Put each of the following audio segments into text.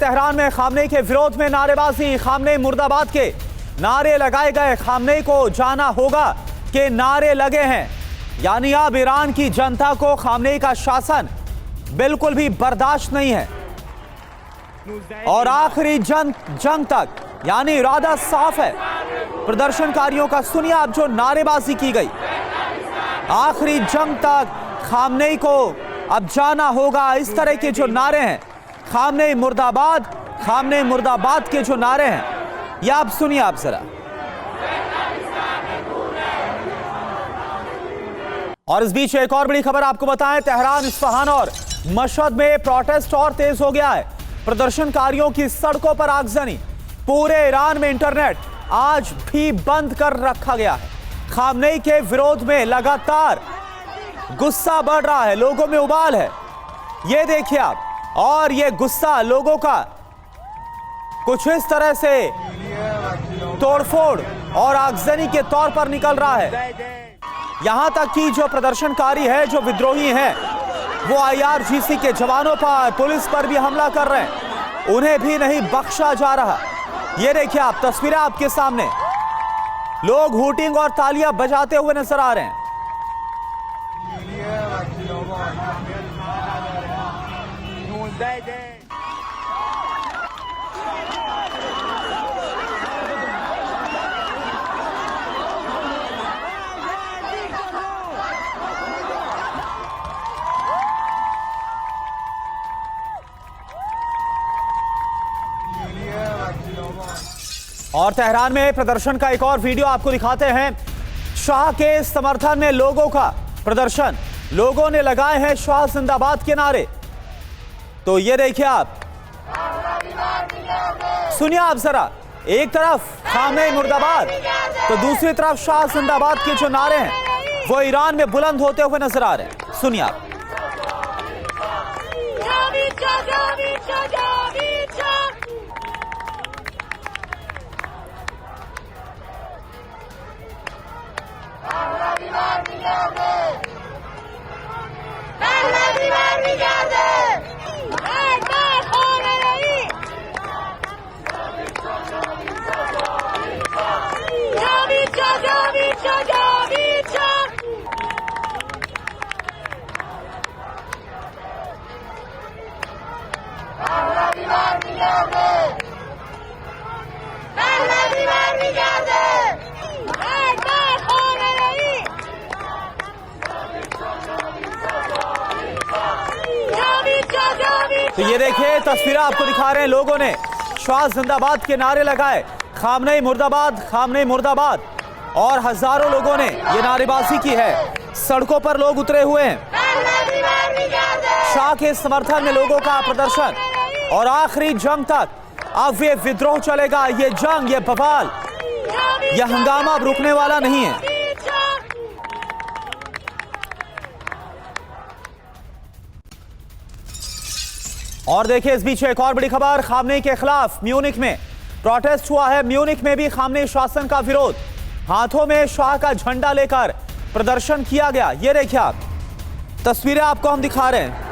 Tehran में Khamenei के विरोध में नारेबाजी, खामनेई मुर्दाबाद के नारे लगाए गए। खामनेई को जाना होगा कि नारे लगे हैं, यानी अब ईरान की जनता को खामनेई का शासन बिल्कुल भी बर्दाश्त नहीं है और आखिरी जंग तक, यानी इरादा साफ है प्रदर्शनकारियों का। सुनिए आप जो नारेबाजी की गई, आखिरी जंग तक खामनेई को अब जाना होगा, इस तरह के जो नारे हैं, खामनेई मुर्दाबाद के जो नारे हैं, ये आप सुनिए आप जरा। और इस बीच एक और बड़ी खबर आपको बताएं, तेहरान, इस्फहान और मशहद में प्रोटेस्ट और तेज हो गया है। प्रदर्शनकारियों की सड़कों पर आगजनी, पूरे ईरान में इंटरनेट आज भी बंद कर रखा गया है। खामनेई के विरोध में लगातार गुस्सा बढ़ रहा है, लोगों में उबाल है, ये देखिए आप। और ये गुस्सा लोगों का कुछ इस तरह से तोड़फोड़ और आगजनी के तौर पर निकल रहा है। यहां तक कि जो प्रदर्शनकारी है, जो विद्रोही हैं, वो IRGC के जवानों पर, पुलिस पर भी हमला कर रहे हैं, उन्हें भी नहीं बख्शा जा रहा। ये देखिए आप, तस्वीरें आपके सामने, लोग हूटिंग और तालियां बजाते हुए नजर आ रहे हैं। और तेहरान में प्रदर्शन का एक और वीडियो आपको दिखाते हैं। शाह के समर्थन में लोगों का प्रदर्शन, लोगों ने लगाए हैं शाह जिंदाबाद के नारे। तो ये देखिए आप, सुनिए आप जरा, एक तरफ खामनेई मुर्दाबाद तो दूसरी तरफ शाह जिंदाबाद के जो नारे हैं वो ईरान में बुलंद होते हुए नजर आ रहे हैं। सुनिए आप। तो ये देखिए तस्वीरें आपको दिखा रहे हैं, लोगों ने शाह जिंदाबाद के नारे लगाए, खामनेई मुर्दाबाद, और हजारों लोगों ने ये नारेबाजी की है। सड़कों पर लोग उतरे हुए हैं, शाह के समर्थन में लोगों का प्रदर्शन, और आखिरी जंग तक अब ये विद्रोह चलेगा। ये जंग, ये बवाल, ये हंगामा अब रुकने वाला नहीं है। और देखिए इस बीच एक और बड़ी खबर, खामनेई के खिलाफ म्यूनिख में प्रोटेस्ट हुआ है। म्यूनिख में भी खामनेई शासन का विरोध, हाथों में शाह का झंडा लेकर प्रदर्शन किया गया। ये देखिए आप, तस्वीरें आपको हम दिखा रहे हैं।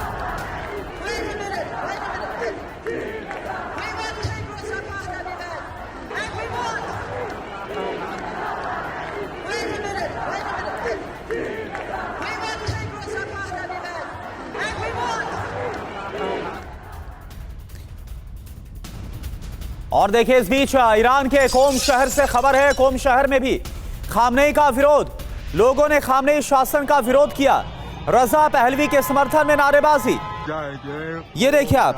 और देखिए इस बीच ईरान के कोम शहर से खबर है, कोम शहर में भी खामनेई का विरोध, लोगों ने खामनेई शासन का विरोध किया। रजा पहलवी के समर्थन में नारेबाजी, ये देखिए आप।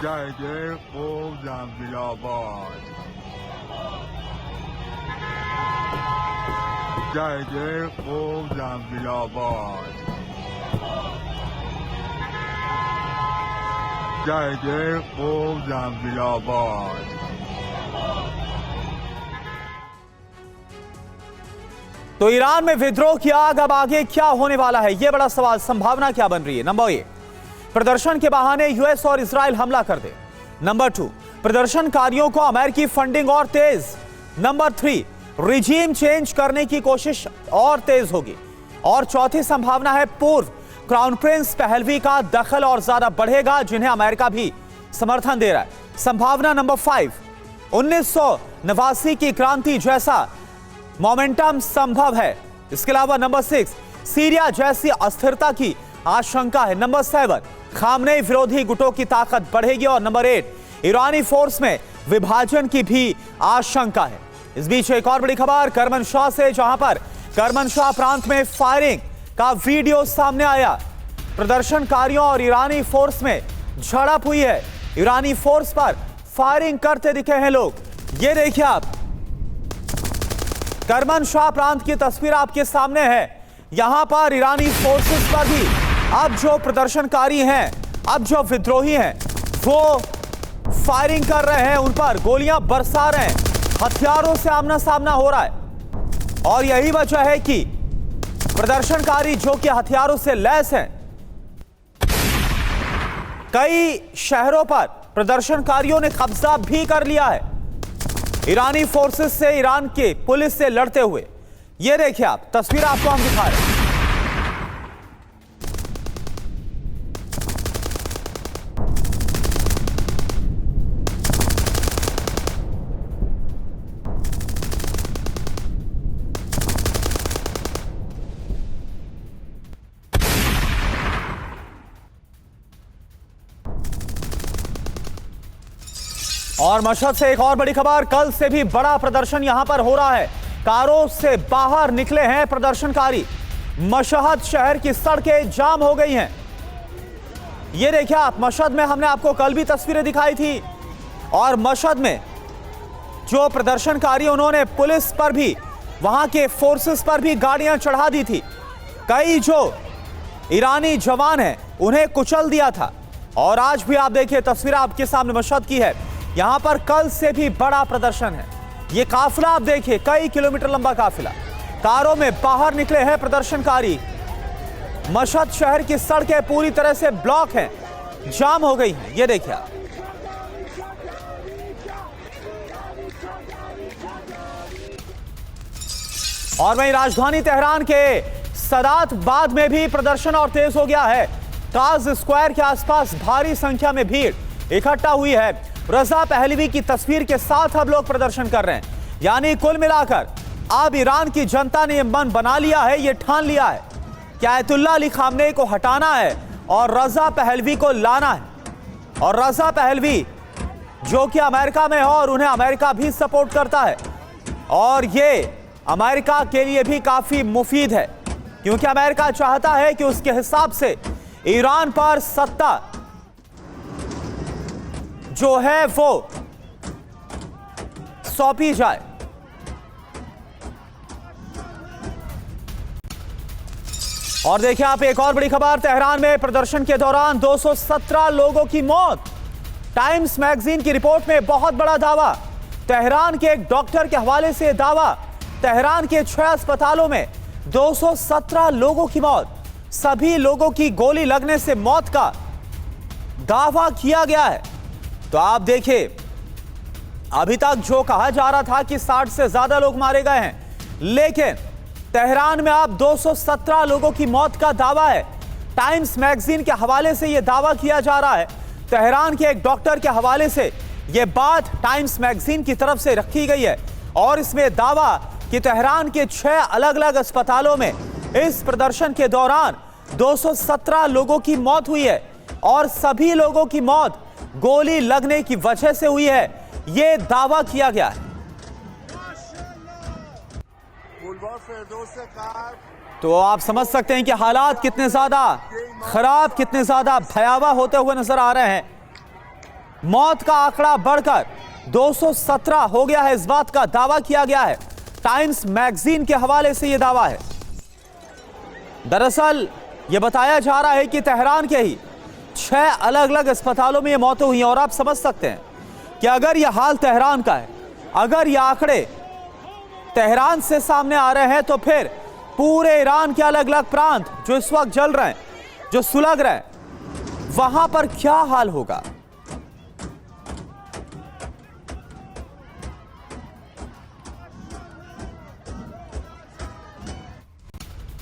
जय जय कोम जिंदाबाद, जय जय कोम जिंदाबाद, जय जय कोम जिंदाबाद। तो ईरान में विद्रोह की आग, अब आगे क्या होने वाला है, यह बड़ा सवाल, संभावना क्या बन रही है। नंबर 1, प्रदर्शन के बहाने यूएस और इजराइल हमला कर दे। नंबर 2, प्रदर्शनकारियों को अमेरिकी फंडिंग और तेज। नंबर 3, रिजीम चेंज करने की कोशिश और तेज होगी। और चौथी संभावना है पूर्व क्राउन प्रिंस पहलवी का दखल और ज्यादा बढ़ेगा, जिन्हें अमेरिका भी समर्थन दे रहा है। संभावना नंबर 5, 1989 की क्रांति जैसा मोमेंटम संभव है। इसके अलावा नंबर 6, सीरिया जैसी अस्थिरता की आशंका है। नंबर 7, खामनेई विरोधी गुटों की ताकत बढ़ेगी। और नंबर 8, ईरानी फोर्स में विभाजन की भी आशंका है। इस बीच एक और बड़ी खबर करमनशाह से, जहां पर करमनशाह प्रांत में फायरिंग का वीडियो सामने आया। प्रदर्शनकारियों और ईरानी फोर्स में झड़प हुई है। ईरानी फोर्स पर फायरिंग करते दिखे हैं लोग। ये देखिए आप, करमनशाह प्रांत की तस्वीर आपके सामने है। यहां पर ईरानी फोर्सेस पर भी अब जो प्रदर्शनकारी हैं, अब जो विद्रोही हैं, वो फायरिंग कर रहे हैं, उन पर गोलियां बरसा रहे हैं, हथियारों से आमना सामना हो रहा है। और यही वजह है कि प्रदर्शनकारी जो कि हथियारों से लैस हैं, कई शहरों पर प्रदर्शनकारियों ने कब्जा भी कर लिया है ईरानी फोर्सेस से, ईरान के पुलिस से लड़ते हुए। यह देखिए आप, तस्वीर आपको हम दिखा रहे हैं। और मशहद से एक और बड़ी खबर, कल से भी बड़ा प्रदर्शन यहां पर हो रहा है। कारों से बाहर निकले हैं प्रदर्शनकारी। मशहद शहर की सड़कें जाम हो गई हैं। ये देखिए आप, मशहद में हमने आपको कल भी तस्वीरें दिखाई थी। और मशहद में जो प्रदर्शनकारी, उन्होंने पुलिस पर भी, वहां के फोर्सेस पर भी गाड़ियां चढ़ा दी थी। कई जो ईरानी जवान हैं, उन्हें कुचल दिया था। और आज भी आप देखिए, तस्वीर आपके सामने मशहद की है। यहां पर कल से भी बड़ा प्रदर्शन है। ये काफिला आप देखिए, कई किलोमीटर लंबा काफिला, कारों में बाहर निकले हैं प्रदर्शनकारी। मशहद शहर की सड़कें पूरी तरह से ब्लॉक हैं, जाम हो गई हैं। ये देखिए आप, और वहीं राजधानी तेहरान के सदातबाद में भी प्रदर्शन और तेज हो गया है। ताज स्क्वायर के आसपास भारी संख्या में भीड़ इकट्ठा हुई है। रजा पहलवी की तस्वीर के साथ अब लोग प्रदर्शन कर रहे हैं। यानी कुल मिलाकर अब ईरान की जनता ने यह मन बना लिया है, यह ठान लिया है कि आयतुल्लाह अली खामनेई को हटाना है और रजा पहलवी को लाना है। और रजा पहलवी जो कि अमेरिका में है और उन्हें अमेरिका भी सपोर्ट करता है। और ये अमेरिका के लिए भी काफी मुफीद है, क्योंकि अमेरिका चाहता है कि उसके हिसाब से ईरान पर सत्ता जो है वो सौंपी जाए। और देखिए आप, एक और बड़ी खबर, तेहरान में प्रदर्शन के दौरान 217 लोगों की मौत। टाइम्स मैगजीन की रिपोर्ट में बहुत बड़ा दावा, तेहरान के एक डॉक्टर के हवाले से दावा। तेहरान के 6 अस्पतालों में 217 लोगों की मौत, सभी लोगों की गोली लगने से मौत का दावा किया गया है। तो आप देखिए, अभी तक जो कहा जा रहा था कि 60 से ज्यादा लोग मारे गए हैं, लेकिन तेहरान में अब 217 लोगों की मौत का दावा है। टाइम्स मैगजीन के हवाले से यह दावा किया जा रहा है। तेहरान के एक डॉक्टर के हवाले से यह बात टाइम्स मैगजीन की तरफ से रखी गई है। और इसमें दावा कि तेहरान के 6 अलग अलग अस्पतालों में इस प्रदर्शन के दौरान 217 लोगों की मौत हुई है। और सभी लोगों की मौत गोली लगने की वजह से हुई है, यह दावा किया गया है। तो आप समझ सकते हैं कि हालात कितने ज्यादा खराब, कितने ज्यादा भयावह होते हुए नजर आ रहे हैं। मौत का आंकड़ा बढ़कर 217 हो गया है, इस बात का दावा किया गया है। टाइम्स मैगजीन के हवाले से यह दावा है। दरअसल यह बताया जा रहा है कि तेहरान के ही 6 अलग अलग अस्पतालों में ये मौतें हुई हैं। और आप समझ सकते हैं कि अगर यह हाल तेहरान का है, अगर ये आंकड़े तेहरान से सामने आ रहे हैं, तो फिर पूरे ईरान के अलग अलग प्रांत जो इस वक्त जल रहे हैं, जो सुलग रहे हैं, वहां पर क्या हाल होगा।